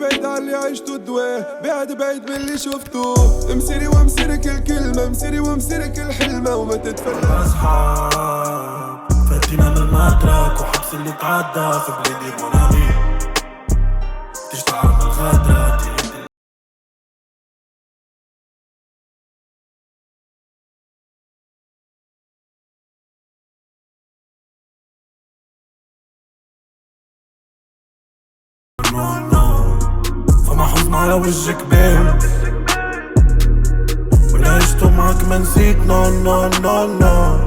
بعيد على اللي عشتو الدواه، بعيد من اللي شفتوه. مسيري ومسيري كل كلمة، مسيري ومسيري كل حلمة، وما تتفلى أصحاب فاتينا من المترك وحبس اللي تعدى في بلادي مونامي. تشتعل من الغدرة فما حزن على وجهك بيه، ولا عشتو معاك ما نسيت. نو نو نو نو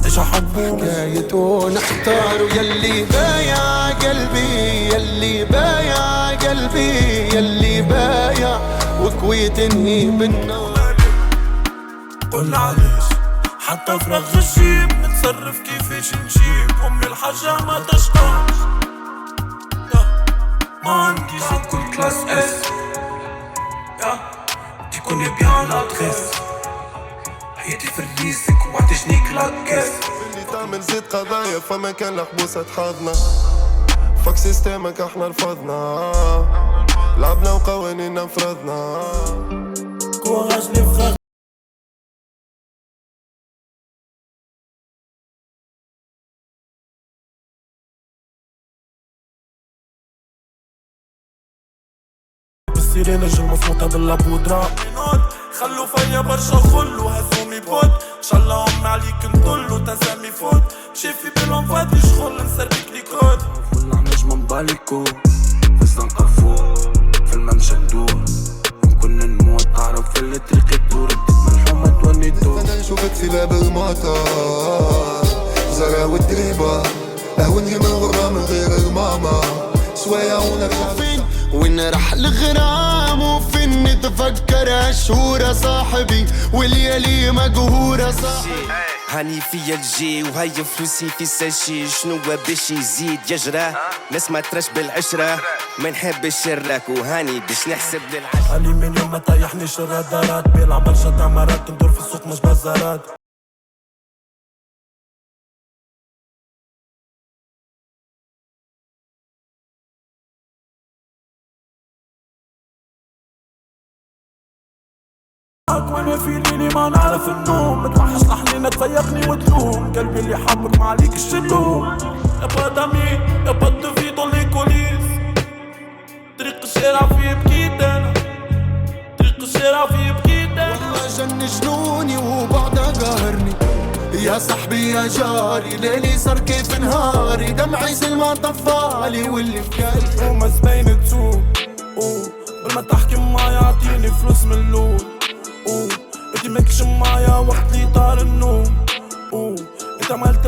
ايش احبه حكايته نحتار، يلي بايع قلبي، يلي بايع قلبي، يلي بايع وكوي تنهي بالنار. قول علاش حتى فراغ الجيب نتصرف كيفاش نجيب. امي الحاجة ما تشقاش، ما عندي زاد كل كلاس اس دي كوني بيان لادريس. حياتي في الريسك وعطيشني كلاكس. اللي تعمل زيد قضايا فما كان لحبوسة تحضنا. فاك سيستيمك احنا رفضنا، لعبنا وقوانيننا فرضنا. كوراج لي فخر بالسيرين رجل مصموطة باللابودرا. خلو فيا برشا خل وهزومي بود. ان شاء الله امي عليك نطل وتنسامي فوت. شايفي بالانفاد شغل نسربك لي كود. كنا نجم نباليكو بس نقفو في الممشى ندور. كنا نموت تعرف اللي طريقي تدور. ملحومة توني تدور. انا نشوفك في باب المطار، زرع والدريبة اهوني من غرام من غير الماما. شوية ونرجع فين وين راح الغرام، وفين نتفكر هالشهورة صاحبي، والليالي مقهورة صاحبي. هاني فيا الجي وهاي فلوسي في ساشي. شنو باش يزيد يجرى؟ ناس ما ترش بالعشرة، ما نحبش الراك وهاني باش نحسب للعشرة. هاني من يوم ما طيحنيش الرادارات. بيلعب برشا تمرات ندور في السوق مش بازارات. وانا في ليلي ما نعرف النوم. متوحش لحنينا تفيقني وتلوم. قلبي اللي حبك ما عليك الشلوم. يا با دامي يا با دوفي دون لي كوليس. طريق الشارع فيه بكيت انا، طريق الشارع فيه بكيت انا. والله جن جنوني وبعدها قهرني يا صاحبي يا جاري. ليلي صار كيف نهاري، دمعي سلمى طفالي واللي في قلبي وما زباين تسوق. قبل ما تحكي معايا اعطيني فلوس من اللول. انتي ماكش معايا وقت